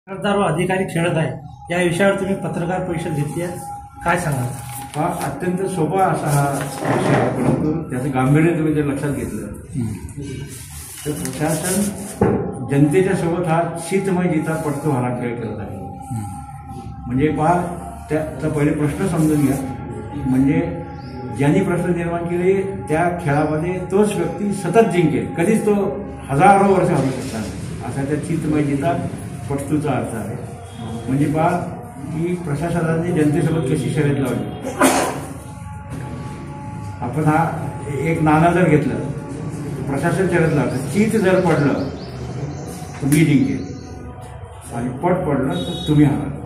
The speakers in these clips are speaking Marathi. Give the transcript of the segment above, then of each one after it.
हजारो अधिकारी खेळत आहे, या विषयावर तुम्ही पत्रकार परिषद घेतली आहे, काय सांगाल? हा अत्यंत सोपा असा हा विषय आहे, परंतु त्याचं गांभीर्य तुम्ही जर लक्षात घेतलं तर प्रशासन जनतेच्या सोबत हा शीतमय जिता पडतो हा खेळ करत आहे. म्हणजे पहा, त्याचा पहिले प्रश्न समजून घ्या. म्हणजे ज्यांनी प्रश्न निर्माण केले त्या खेळामध्ये तोच व्यक्ती सतत जिंकेल, कधीच तो हजारो वर्ष हरू शकणार नाही, असा त्या शीतमय जिता पटतूचा अर्थ आहे. म्हणजे पहा की प्रशासनाने जनतेसोबत कशी शर्यत लावली. आपण हा एक नाणं जर घेतलं, प्रशासन शर्यत लावलं, चीत जर पडलं तर मी जिंकेल आणि पट पडलं तर तुम्ही हाराल.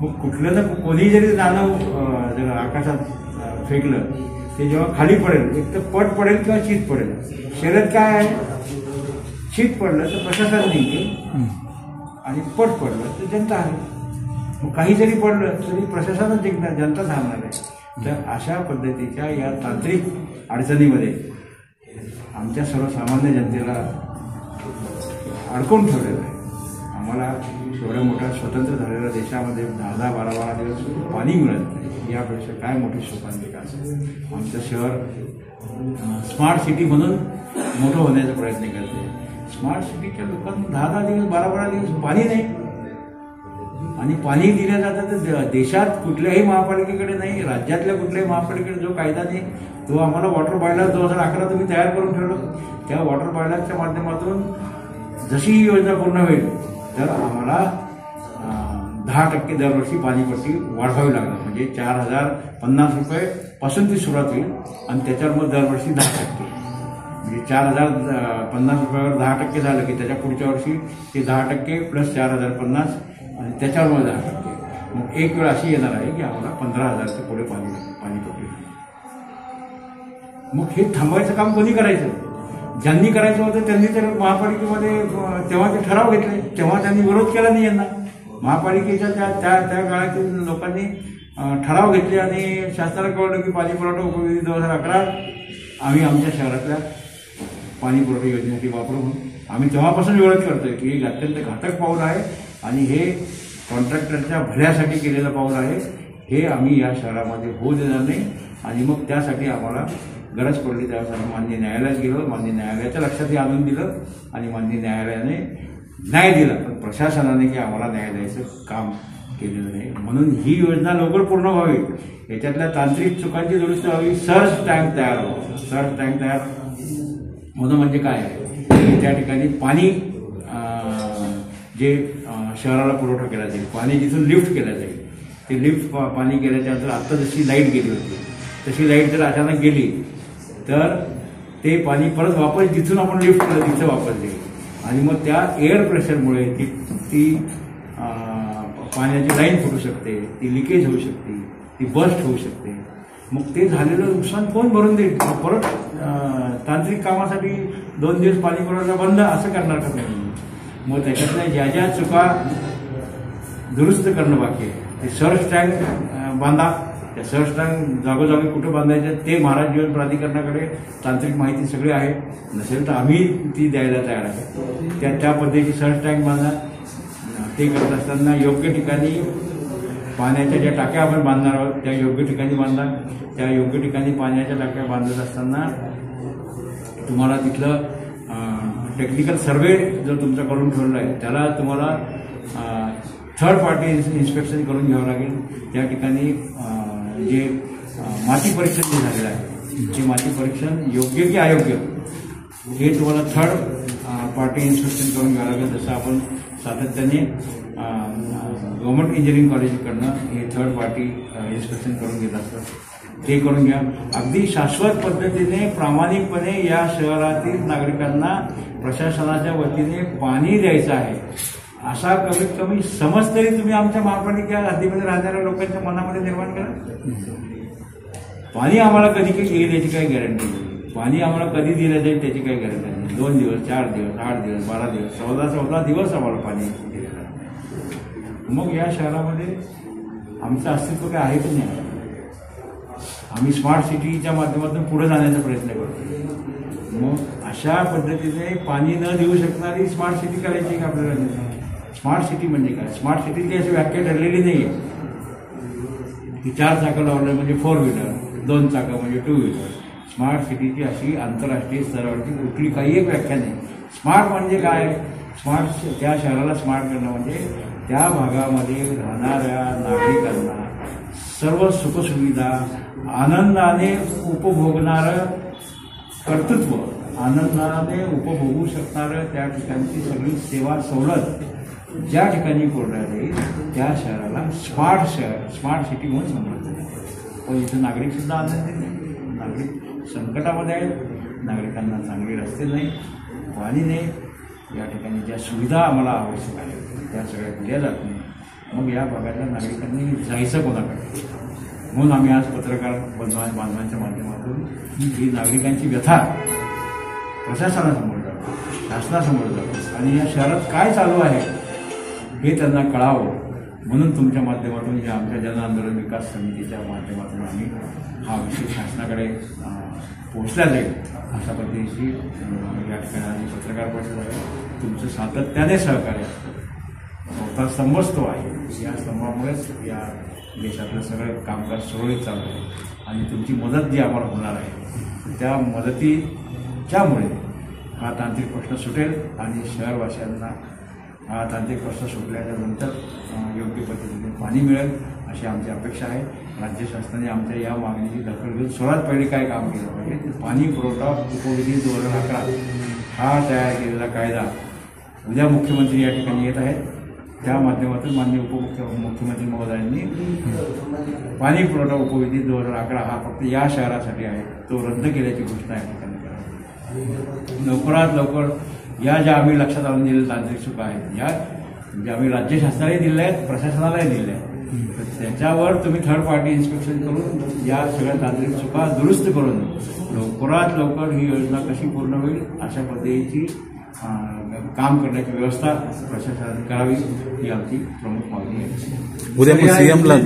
मग कुठलं ना कोणी जरी नाणं जर आकाशात फेकलं, ते जेव्हा खाली पडेल एक तर पट पडेल किंवा चीत पडेल. शर्यत काय आहे? चीत पडलं तर प्रशासन जिंकेल आणि पट पडलं तर जनता आहे. मग काही जरी पडलं तरी प्रशासनच जिंकणार, जनताच हारणार आहे. तर अशा पद्धतीच्या या तांत्रिक अडचणीमध्ये आमच्या सर्वसामान्य जनतेला अडकून ठेवलेलं आहे. आम्हाला एवढ्या मोठ्या स्वतंत्र झालेल्या देशामध्ये 10-12 दिवस पाणी मिळत नाही, यापेक्षा काय मोठी शोकांतिका असेल. आमचं शहर स्मार्ट सिटी म्हणून मोठं होण्याचा प्रयत्न करते. स्मार्ट सिटीच्या लोकांना 10 दिवस 12 दिवस पाणी नाही, आणि पाणी दिलं जातं तर देशात कुठल्याही महापालिकेकडे नाही, राज्यातल्या कुठल्याही महापालिकेकडे जो कायदा नाही, तो आम्हाला वॉटर बॉयलर 2011 तुम्ही तयार करून ठेवलं. त्या वॉटर बॉयलरच्या माध्यमातून जशी ही योजना पूर्ण होईल तर आम्हाला 10% दरवर्षी पाणीपट्टी वाढवावी लागणार. म्हणजे 4050 रुपये पासून ती सुरुवात होईल आणि त्याच्यावर मग दरवर्षी 10%. म्हणजे 4050 रुपयावर 10% झालं की त्याच्या पुढच्या वर्षी ते 10% प्लस 4050 आणि त्याच्यावर मग 10%. मग एक वेळ अशी येणार आहे की आम्हाला 15,000च्या पुढे पाणीपट्टी. मग हे थांबवायचं काम कोणी करायचं? ज्यांनी करायचं होतं त्यांनी तर महापालिकेमध्ये तेव्हा ते ठराव घेतले, तेव्हा त्यांनी विरोध केला नाही यांना. महापालिकेच्या त्या काळातील लोकांनी ठराव घेतले आणि शासनाला कळलं की पाणी पुरवठा उपयोगी 2011 आम्ही आमच्या शहरातल्या पाणी पुरवठा योजनेसाठी वापरू म्हणून. आम्ही तेव्हापासून विरोध करतोय की हे अत्यंत घातक पाऊल आहे आणि हे कॉन्ट्रॅक्टरच्या भल्यासाठी केलेलं पाऊल आहे. हे आम्ही या शहरामध्ये होऊ देणार नाही. आणि मग त्यासाठी आम्हाला गरज पडली त्यावेळेस आम्ही माननीय न्यायालयात गेलो, माननीय न्यायालयाच्या लक्षातही आणून दिलं आणि माननीय न्यायालयाने न्याय दिला. पण प्रशासनाने की आम्हाला न्याय द्यायचं काम केलेलं नाही. म्हणून ही योजना लवकर पूर्ण व्हावी, याच्यातल्या तांत्रिक चुकांची दुरुस्ती व्हावी. सर्च टँक तयार व्हावं. सर्च टँक तयार होणं म्हणजे काय आहे? त्या ठिकाणी पाणी जे शहराला पुरवठा केला जाईल, पाणी जिथून लिफ्ट केलं जाईल, ते लिफ्ट पाणी गेल्याच्या नंतर आत्ता जशी लाईट गेली होती तशी लाईट जर अचानक गेली तर ते पाणी परत वापस जिथून आपण लिफ्ट केलं तिथं वापस जाईल. आणि मग त्या एअर प्रेशरमुळे ती पाण्याची लाईन फुटू शकते, ती लिकेज होऊ शकते, ती बस्ट होऊ शकते. मग ते झालेलं नुकसान कोण भरून देईल? परत तांत्रिक कामासाठी 2 दिवस पाणी पुरवठा बंद असं करणार का नाही? मग त्याच्यातल्या ज्या चुका दुरुस्त करणं बाकी आहे, ते सर्च टँक बांधा. त्या सर्च टँक जागोजागी कुठं बांधायचं ते महाराज जीवन प्राधिकरणाकडे तांत्रिक माहिती सगळी आहे. नसेल तर आम्ही ती द्यायला तयार आहे. त्या पद्धतीची सर्च टँक बांधा. ते करत असताना योग्य ठिकाणी पाण्याच्या ज्या टाक्या आपण बांधणार आहोत त्या योग्य ठिकाणी बांधा. त्या योग्य ठिकाणी पाण्याच्या टाक्या बांधत असताना तुम्हाला तिथलं टेक्निकल सर्वे जो तुमचा करून ठेवला आहे त्याला तुम्हाला थर्ड पार्टी इन्स्पेक्शन करून घ्यावं लागेल. त्या ठिकाणी जे माती परीक्षण जे झालेलं आहे ते माती परीक्षण योग्य की अयोग्य हे तुम्हाला थर्ड पार्टी इन्स्पेक्शन करून घ्यावं लागेल. जसं आपण सातत्याने गव्हर्नमेंट इंजिनिअरिंग कॉलेजकडनं हे थर्ड पार्टी इन्स्पेक्शन करून घेत असतात, ते करून घ्या. अगदी शाश्वत पद्धतीने प्रामाणिकपणे या शहरातील नागरिकांना प्रशासनाच्या वतीने पाणी द्यायचं आहे असा कमीत कमी समज तरी तुम्ही आमच्या महापालिका हद्दीमध्ये राहणाऱ्या लोकांच्या मनामध्ये निर्माण करा. पाणी आम्हाला कधी येईल याची काही गॅरंटी नाही, पाणी आम्हाला कधी दिलं जाईल त्याची काही गॅरंटी नाही. 2 दिवस 4 दिवस 8 दिवस 12 दिवस 14 दिवस आम्हाला पाणी दिलं जातं. मग या शहरामध्ये आमचं अस्तित्व काय आहे की नाही? आम्ही स्मार्ट सिटीच्या माध्यमातून पुढे जाण्याचा प्रयत्न करतो. मग अशा पद्धतीने पाणी न देऊ शकणारी स्मार्ट सिटी करायची का आपल्याला? स्मार्ट सिटी म्हणजे काय? स्मार्ट सिटीची अशी व्याख्या ठरलेली नाही आहे की 4 चाकं लावलं म्हणजे 4 व्हीलर, 2 चाकं म्हणजे 2 व्हीलर. स्मार्ट सिटीची अशी आंतरराष्ट्रीय स्तरावरची कुठली काही एक व्याख्या नाही. स्मार्ट म्हणजे काय? स्मार्ट त्या शहराला स्मार्ट करणं म्हणजे त्या भागामध्ये राहणाऱ्या नागरिकांना सर्व सुखसुविधा आनंदाने उपभोगणारं कर्तृत्व, आनंदाने उपभोगू शकणारं त्या ठिकाणची सगळी सेवा सवलत ज्या ठिकाणी पुरवण्यात येईल त्या शहराला स्मार्ट शहर, स्मार्ट सिटी म्हणून समजलं जातं. पण इथं नागरिकसुद्धा आनंदी नाही. नागरिक संकटामध्ये आहेत. नागरिकांना चांगले रस्ते नाही, पाणी नाही, या ठिकाणी ज्या सुविधा आम्हाला आवश्यक आहेत त्या सगळ्या दिल्या जात नाही. मग या भागातल्या नागरिकांनी जायचं कोणाकडे? म्हणून आम्ही आज पत्रकार बांधवांच्या माध्यमातून ही नागरिकांची व्यथा प्रशासनासमोर जातो, शासनासमोर जातो आणि या शहरात काय चालू आहे हे त्यांना कळावं म्हणून तुमच्या माध्यमातून या आमच्या जन आंदोलन विकास समितीच्या माध्यमातून आम्ही हा विषय शासनाकडे पोहोचला जाईल अशा पद्धतीची या ठिकाणी पत्रकार परिषद आहे. तुमचं सातत्याने सहकार्य मोठा स्तंभच तो आहे. या स्तंभामुळेच या देशातलं सगळं कामकाज सुरळीत चालू आहे आणि तुमची मदत जी आम्हाला होणार आहे त्या मदतीच्यामुळे हा तांत्रिक प्रश्न सुटेल आणि शहरवासियांना हा तांत्रिक प्रश्न सुटल्याच्या नंतर योग्य पद्धतीने पाणी मिळेल अशी आमची अपेक्षा आहे. राज्य शासनाने आमच्या या मागणीची दखल घेऊन सर्वात पहिले काय काम केलं पाहिजे? पाणी पुरवठा उपविधी 2011 हा तयार केलेला कायदा उद्या मुख्यमंत्री या ठिकाणी येत आहेत. त्या माध्यमातून माननीय मुख्यमंत्री महोदयांनी पाणी पुरवठा उपविधी 2011 हा फक्त या शहरासाठी आहे तो रद्द केल्याची घोषणा या ठिकाणी करावी. लवकरात लवकर या ज्या आम्ही लक्षात आणून दिलेल्या तांत्रिक चुका आहेत या ज्या आम्ही राज्य शासनालाही दिल्या आहेत, प्रशासनालाही दिल्या आहेत, तर त्याच्यावर तुम्ही थर्ड पार्टी इन्स्पेक्शन करून या सगळ्या तांत्रिक चुका दुरुस्त करून लवकरात लवकर ही योजना कशी पूर्ण होईल अशा पद्धतीची काम करण्याची व्यवस्था प्रशासनाने करावी ही आमची प्रमुख मागणी आहे. उद्या सीएमला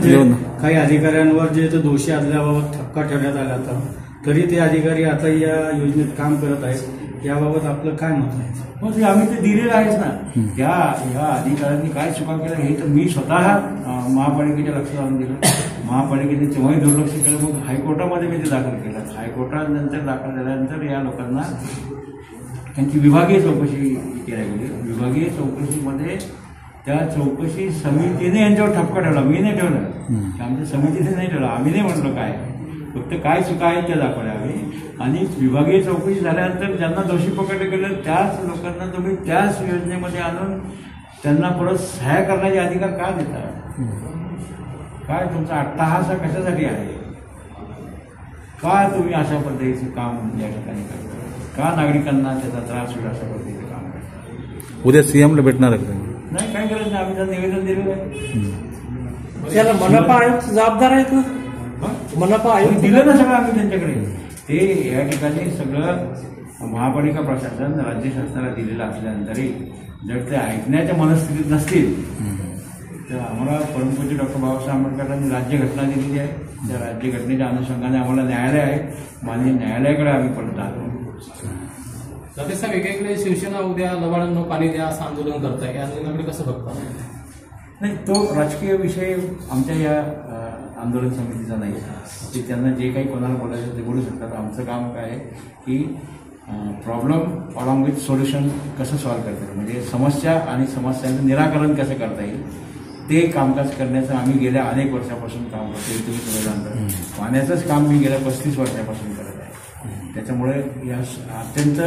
काही अधिकाऱ्यांवर जे दोषी असल्याबाबत ठपका ठेवण्यात आला होता तरी ते अधिकारी आता या योजनेत काम करत आहेत, याबाबत आपलं काय मत आहे? मग आम्ही ते दिलेलं आहेच ना. या अधिकाऱ्यांनी काय चुका केल्या हे तर मी स्वतः महापालिकेच्या लक्षात आणून दिलं. महापालिकेने तेव्हाही दुर्लक्ष केलं. मग हायकोर्टामध्ये मी ते दाखल केलं. हायकोर्टानंतर दाखल झाल्यानंतर या लोकांना त्यांची विभागीय चौकशी केल्या गेली. विभागीय चौकशीमध्ये त्या चौकशी समितीने यांच्यावर ठपका ठेवला. मी नाही ठेवलं, आमच्या समितीने नाही ठेवलं. आम्ही नाही म्हटलं काय, फक्त काय चुका आहेत त्या दाखवल्या आम्ही. आणि विभागीय चौकशी झाल्यानंतर ज्यांना दोषी पकडले गेले त्याच लोकांना तुम्ही त्याच योजनेमध्ये आणून त्यांना परत सहाय्य करण्याचे अधिकार का देता? काय तुमचा अट्टाहास कशासाठी आहे? का तुम्ही अशा पद्धतीचं काम या ठिकाणी करता? का नागरिकांना त्याचा त्रास होईल अशा पद्धतीचं काम करता? उद्या सीएमला भेटणार आहे? नाही, काय गरज नाही. आम्ही त्यांना निवेदन दिलेलं आहे. त्याला मनपा आयोग जबाबदार आहेत ना? मनपा आयोग दिलं ना सगळं आम्ही त्यांच्याकडे. ते या ठिकाणी सगळं महापालिका प्रशासन राज्य शासनाला दिलेलं असल्यानंतरही जर ते ऐकण्याच्या मनस्थितीत नसतील तर आम्हाला परमपूज्य डॉक्टर बाबासाहेब आंबेडकरांनी राज्यघटना दिलेली आहे. त्या राज्यघटनेच्या अनुषंगाने आम्हाला न्यायालय आहे. माननीय न्यायालयाकडे आम्ही परत आलो. त्यापेक्षा वेगवेगळे शिवसेना उद्या लवाडांना पाणी द्या असं आंदोलन करताय, या आंदोलनाकडे कसं बघता? नाही, तो राजकीय विषय आमच्या या आंदोलन समितीचा नाही. ते त्यांना जे काही कोणाला बोलायचं ते बोलू शकतात. आमचं काम काय आहे की प्रॉब्लेम अलॉंग विथ सोल्युशन कसं सॉल्व्ह करता येईल, म्हणजे समस्या आणि समस्यांचं निराकरण कसं करता येईल ते कामकाज करण्याचं आम्ही गेल्या अनेक वर्षापासून काम करतो. तुम्ही सगळं जाणता. पाण्याचंच काम मी गेल्या 35 वर्षापासून करत आहे. त्याच्यामुळे या अत्यंत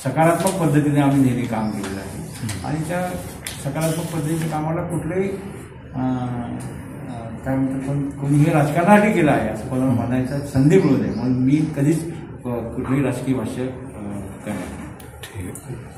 सकारात्मक पद्धतीने आम्ही नेहमी काम केलेलं आहे आणि त्या सकारात्मक पद्धतीच्या कामाला कुठलेही काय म्हणतात कोणीही राजकारणासाठी केलं आहे असं कोणाला म्हणायचं संधी मिळू नये म्हणून मी कधीच कुठलीही राजकीय भाष्य करणार. ठीक आहे.